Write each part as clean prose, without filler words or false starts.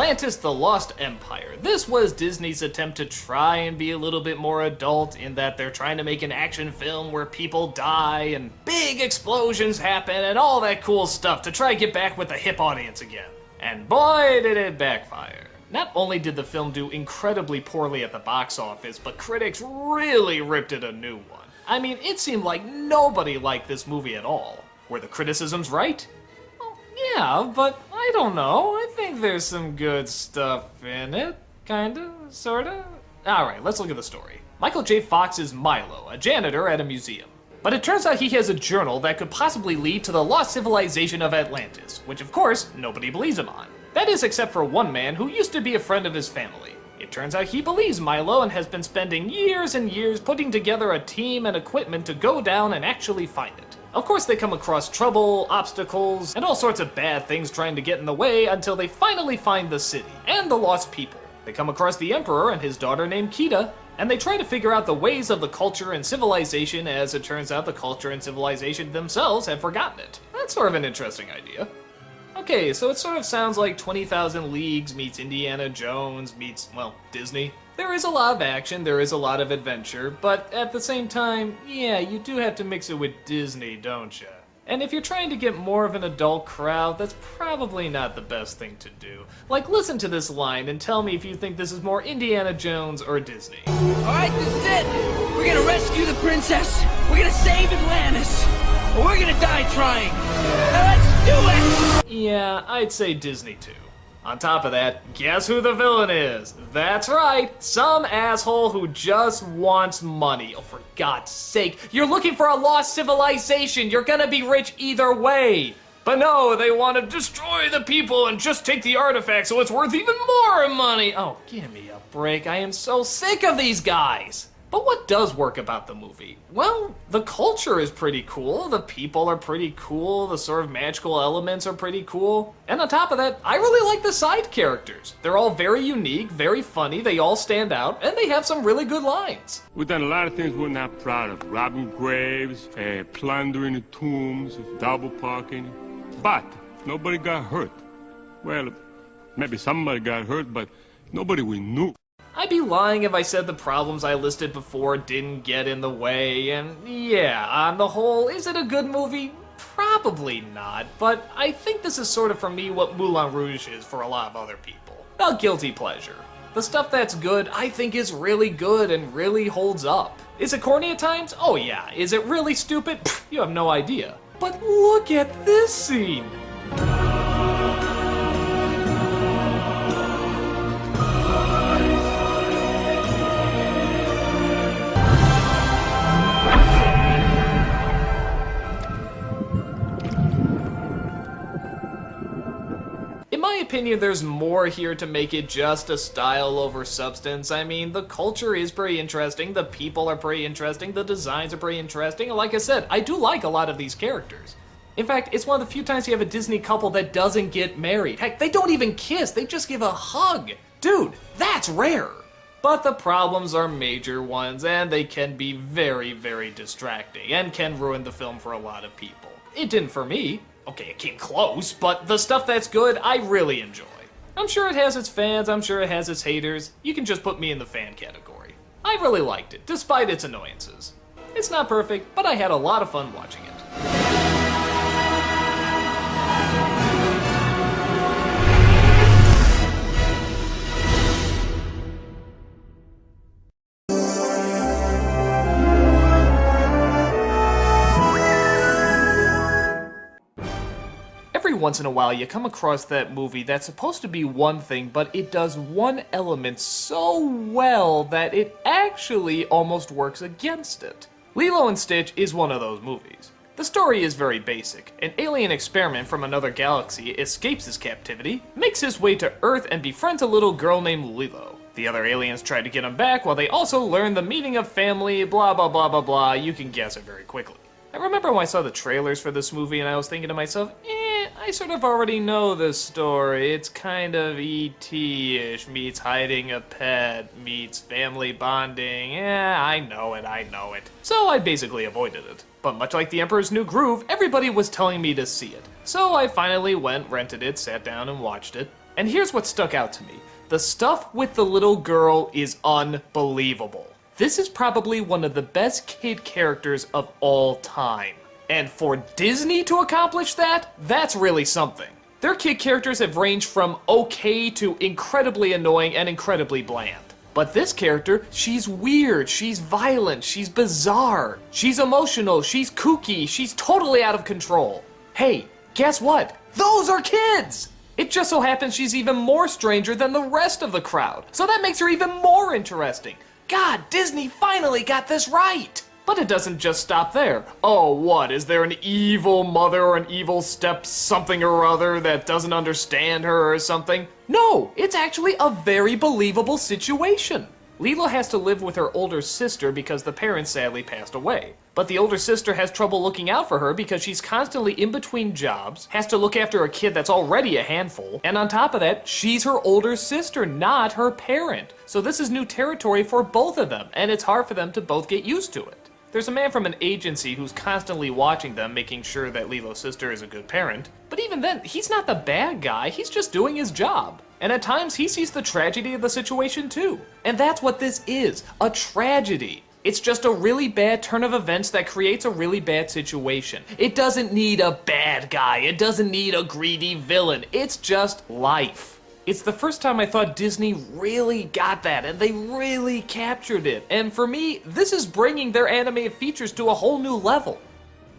Atlantis: The Lost Empire. This was Disney's attempt to try and be a little bit more adult in that they're trying to make an action film where people die and big explosions happen and all that cool stuff to try and get back with the hip audience again. And boy, did it backfire. Not only did the film do incredibly poorly at the box office, but critics really ripped it a new one. I mean, it seemed like nobody liked this movie at all. Were the criticisms right? Well, yeah, but I don't know. I think there's some good stuff in it. Kinda, sorta. Alright, let's look at the story. Michael J. Fox is Milo, a janitor at a museum. But it turns out he has a journal that could possibly lead to the lost civilization of Atlantis, which of course, nobody believes him on. That is except for one man who used to be a friend of his family. It turns out he believes Milo and has been spending years and years putting together a team and equipment to go down and actually find it. Of course they come across trouble, obstacles, and all sorts of bad things trying to get in the way until they finally find the city, and the lost people. They come across the Emperor and his daughter named Kita, and they try to figure out the ways of the culture and civilization. As it turns out, the culture and civilization themselves have forgotten it. That's sort of an interesting idea. Okay, so it sort of sounds like 20,000 Leagues meets Indiana Jones meets, well, Disney. There is a lot of action, there is a lot of adventure, but at the same time, yeah, you do have to mix it with Disney, don't ya? And if you're trying to get more of an adult crowd, that's probably not the best thing to do. Like, listen to this line and tell me if you think this is more Indiana Jones or Disney. Alright, this is it! We're gonna rescue the princess! We're gonna save Atlantis! Or we're gonna die trying! Now let's do it! Yeah, I'd say Disney too. On top of that, guess who the villain is? That's right, some asshole who just wants money. Oh, for God's sake, you're looking for a lost civilization. You're gonna be rich either way. But no, they want to destroy the people and just take the artifact so it's worth even more money. Oh, give me a break. I am so sick of these guys. But what does work about the movie? Well, the culture is pretty cool, the people are pretty cool, the sort of magical elements are pretty cool. And on top of that, I really like the side characters. They're all very unique, very funny, they all stand out, and they have some really good lines. We've done a lot of things we're not proud of. Robbing graves, plundering the tombs, double parking. But nobody got hurt. Well, maybe somebody got hurt, but nobody we knew. I'd be lying if I said the problems I listed before didn't get in the way, and yeah, on the whole, is it a good movie? Probably not, but I think this is sort of for me what Moulin Rouge is for a lot of other people. A guilty pleasure. The stuff that's good, I think is really good and really holds up. Is it corny at times? Oh yeah. Is it really stupid? Pfft, you have no idea. But look at this scene! In my opinion, there's more here to make it just a style over substance. I mean, the culture is pretty interesting, the people are pretty interesting, the designs are pretty interesting, and like I said, I do like a lot of these characters. In fact, it's one of the few times you have a Disney couple that doesn't get married. Heck, they don't even kiss, they just give a hug. Dude, that's rare. But the problems are major ones, and they can be very, very distracting, and can ruin the film for a lot of people. It didn't for me. Okay, it came close, but the stuff that's good, I really enjoy. I'm sure it has its fans, I'm sure it has its haters. You can just put me in the fan category. I really liked it, despite its annoyances. It's not perfect, but I had a lot of fun watching it. Every once in a while you come across that movie that's supposed to be one thing, but it does one element so well that it actually almost works against it. Lilo and Stitch is one of those movies. The story is very basic. An alien experiment from another galaxy escapes his captivity, makes his way to Earth, and befriends a little girl named Lilo. The other aliens try to get him back while they also learn the meaning of family, blah blah blah blah blah. You can guess it very quickly. I remember when I saw the trailers for this movie and I was thinking to myself, I sort of already know this story. It's kind of E.T.-ish, meets hiding a pet, meets family bonding. I know it. So I basically avoided it. But much like The Emperor's New Groove, everybody was telling me to see it. So I finally went, rented it, sat down and watched it. And here's what stuck out to me. The stuff with the little girl is unbelievable. This is probably one of the best kid characters of all time. And for Disney to accomplish that, that's really something. Their kid characters have ranged from okay to incredibly annoying and incredibly bland. But this character, she's weird, she's violent, she's bizarre, she's emotional, she's kooky, she's totally out of control. Hey, guess what? Those are kids! It just so happens she's even more stranger than the rest of the crowd, so that makes her even more interesting. God, Disney finally got this right! But it doesn't just stop there. Oh, what? Is there an evil mother or an evil step something or other that doesn't understand her or something? No, it's actually a very believable situation. Lilo has to live with her older sister because the parents sadly passed away. But the older sister has trouble looking out for her because she's constantly in between jobs, has to look after a kid that's already a handful, and on top of that, she's her older sister, not her parent. So this is new territory for both of them, and it's hard for them to both get used to it. There's a man from an agency who's constantly watching them, making sure that Lilo's sister is a good parent. But even then, he's not the bad guy, he's just doing his job. And at times, he sees the tragedy of the situation too. And that's what this is, a tragedy. It's just a really bad turn of events that creates a really bad situation. It doesn't need a bad guy, it doesn't need a greedy villain, it's just life. It's the first time I thought Disney really got that, and they really captured it. And for me, this is bringing their animated features to a whole new level.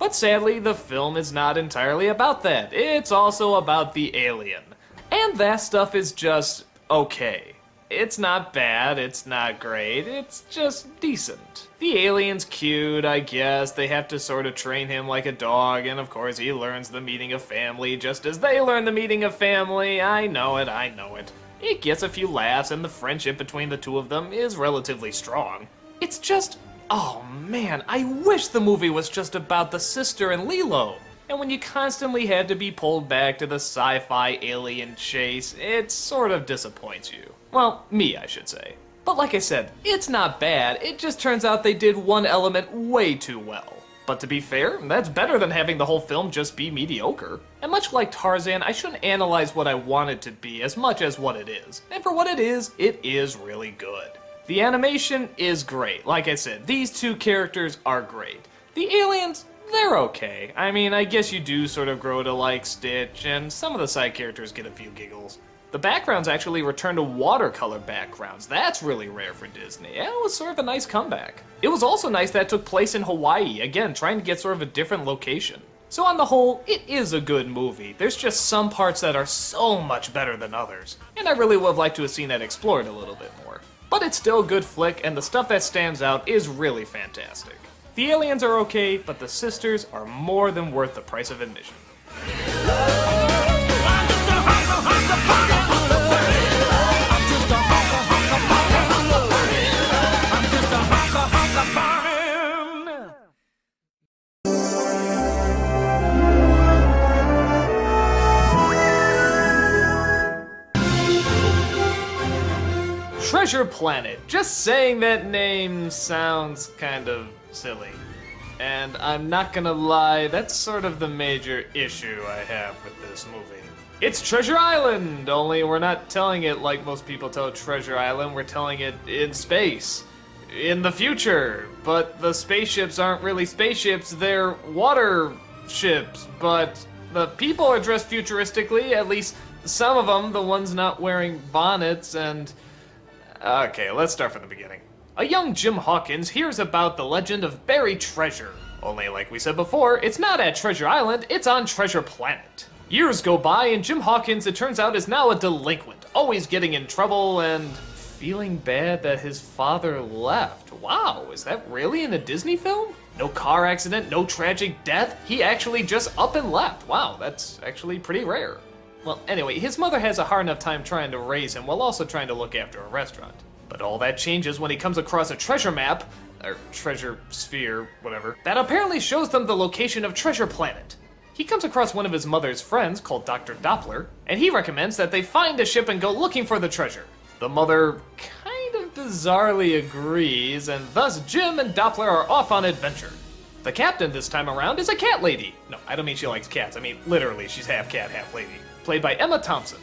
But sadly, the film is not entirely about that. It's also about the alien. And that stuff is just okay. It's not bad, it's not great, it's just decent. The alien's cute, I guess. They have to sort of train him like a dog, and of course he learns the meaning of family just as they learn the meaning of family. I know it, I know it. It gets a few laughs, and the friendship between the two of them is relatively strong. It's just, oh man, I wish the movie was just about the sister and Lilo. And when you constantly had to be pulled back to the sci-fi alien chase, it sort of disappoints you. Well, me, I should say. But like I said, it's not bad, it just turns out they did one element way too well. But to be fair, that's better than having the whole film just be mediocre. And much like Tarzan, I shouldn't analyze what I want it to be as much as what it is. And for what it is really good. The animation is great. Like I said, these two characters are great. The aliens, they're okay. I mean, I guess you do sort of grow to like Stitch, and some of the side characters get a few giggles. The backgrounds actually return to watercolor backgrounds. That's really rare for Disney. Yeah, it was sort of a nice comeback. It was also nice that it took place in Hawaii, again, trying to get sort of a different location. So on the whole, it is a good movie. There's just some parts that are so much better than others, and I really would have liked to have seen that explored a little bit more. But it's still a good flick, and the stuff that stands out is really fantastic. The aliens are okay, but the sisters are more than worth the price of admission. Treasure Planet. Just saying that name sounds kind of silly. And I'm not gonna lie, that's sort of the major issue I have with this movie. It's Treasure Island, only we're not telling it like most people tell Treasure Island, we're telling it in space. In the future. But the spaceships aren't really spaceships, they're water ships. But the people are dressed futuristically, at least some of them, the ones not wearing bonnets and... Okay, let's start from the beginning. A young Jim Hawkins hears about the legend of buried treasure. Only like we said before, it's not at Treasure Island, it's on Treasure Planet. Years go by and Jim Hawkins, it turns out, is now a delinquent, always getting in trouble and feeling bad that his father left. Wow, is that really in a Disney film? No car accident, no tragic death, he actually just up and left. Wow, that's actually pretty rare. Well, anyway, his mother has a hard enough time trying to raise him while also trying to look after a restaurant. But all that changes when he comes across a treasure map, or treasure sphere, whatever, that apparently shows them the location of Treasure Planet. He comes across one of his mother's friends called Dr. Doppler, and he recommends that they find a ship and go looking for the treasure. The mother kind of bizarrely agrees, and thus Jim and Doppler are off on adventure. The captain this time around is a cat lady. No, I don't mean she likes cats, I mean literally she's half cat, half lady. Played by Emma Thompson.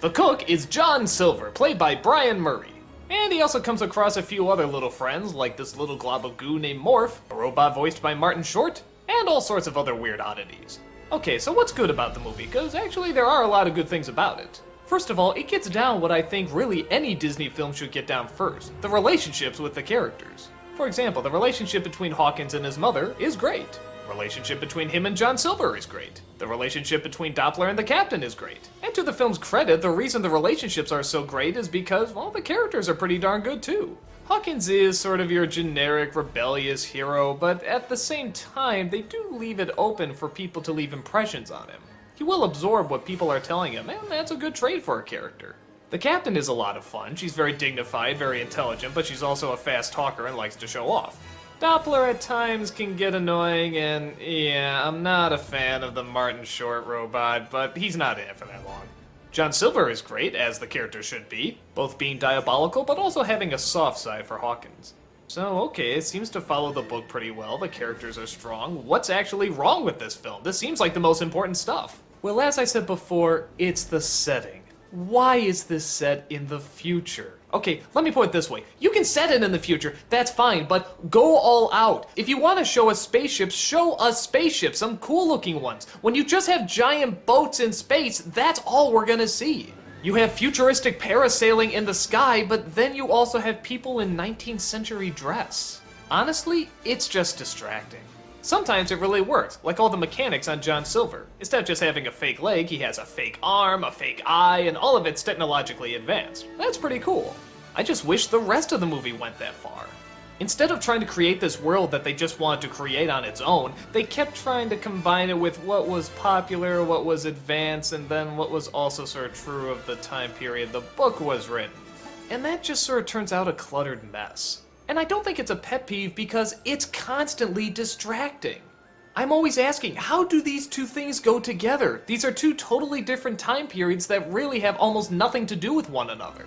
The cook is John Silver, played by Brian Murray. And he also comes across a few other little friends, like this little glob of goo named Morph, a robot voiced by Martin Short, and all sorts of other weird oddities. Okay, so what's good about the movie? Because actually there are a lot of good things about it. First of all, it gets down what I think really any Disney film should get down first, the relationships with the characters. For example, the relationship between Hawkins and his mother is great. The relationship between him and John Silver is great. The relationship between Doppler and the Captain is great. And to the film's credit, the reason the relationships are so great is because, well, the characters are pretty darn good too. Hawkins is sort of your generic rebellious hero, but at the same time, they do leave it open for people to leave impressions on him. He will absorb what people are telling him, and that's a good trait for a character. The Captain is a lot of fun. She's very dignified, very intelligent, but she's also a fast talker and likes to show off. Doppler at times can get annoying, and yeah, I'm not a fan of the Martin Short robot, but he's not in it for that long. John Silver is great, as the character should be, both being diabolical but also having a soft side for Hawkins. So, okay, it seems to follow the book pretty well, the characters are strong. What's actually wrong with this film? This seems like the most important stuff. Well, as I said before, it's the setting. Why is this set in the future? Okay, let me put it this way. You can set it in the future, that's fine, but go all out. If you want to show us spaceships, show us spaceships, some cool looking ones. When you just have giant boats in space, that's all we're gonna see. You have futuristic parasailing in the sky, but then you also have people in 19th century dress. Honestly, it's just distracting. Sometimes it really works, like all the mechanics on John Silver. Instead of just having a fake leg, he has a fake arm, a fake eye, and all of it's technologically advanced. That's pretty cool. I just wish the rest of the movie went that far. Instead of trying to create this world that they just wanted to create on its own, they kept trying to combine it with what was popular, what was advanced, and then what was also sort of true of the time period the book was written. And that just sort of turns out a cluttered mess. And I don't think it's a pet peeve because it's constantly distracting. I'm always asking, how do these two things go together? These are two totally different time periods that really have almost nothing to do with one another.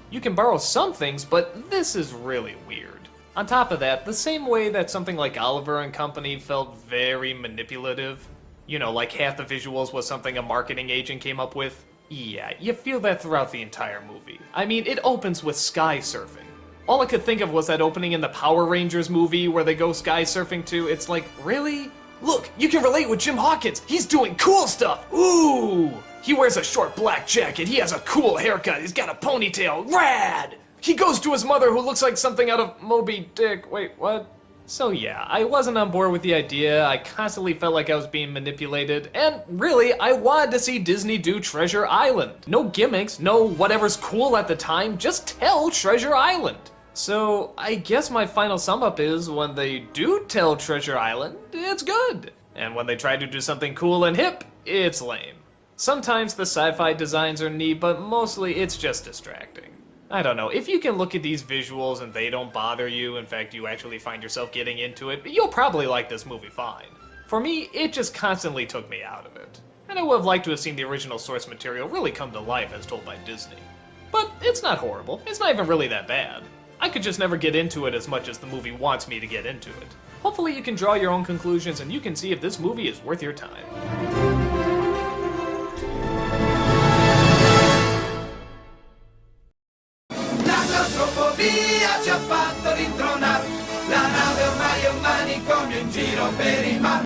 You can borrow some things, but this is really weird. On top of that, the same way that something like Oliver and Company felt very manipulative, you know, like half the visuals was something a marketing agent came up with, yeah, you feel that throughout the entire movie. I mean, it opens with sky surfing. All I could think of was that opening in the Power Rangers movie where they go sky surfing too. It's like, really? Look, you can relate with Jim Hawkins. He's doing cool stuff. Ooh! He wears a short black jacket. He has a cool haircut. He's got a ponytail. Rad! He goes to his mother who looks like something out of Moby Dick. Wait, what? So yeah, I wasn't on board with the idea. I constantly felt like I was being manipulated. And really, I wanted to see Disney do Treasure Island. No gimmicks, no whatever's cool at the time. Just tell Treasure Island. So I guess my final sum up is when they do tell Treasure Island, it's good. And when they try to do something cool and hip, it's lame. Sometimes the sci-fi designs are neat, but mostly it's just distracting. I don't know, if you can look at these visuals and they don't bother you, in fact you actually find yourself getting into it, you'll probably like this movie fine. For me, it just constantly took me out of it. And I would have liked to have seen the original source material really come to life as told by Disney. But it's not horrible, it's not even really that bad. I could just never get into it as much as the movie wants me to get into it. Hopefully you can draw your own conclusions and you can see if this movie is worth your time. La claustrofobia ci ha fatto rintronare, la nave ormai è un manicomio in giro per il mare.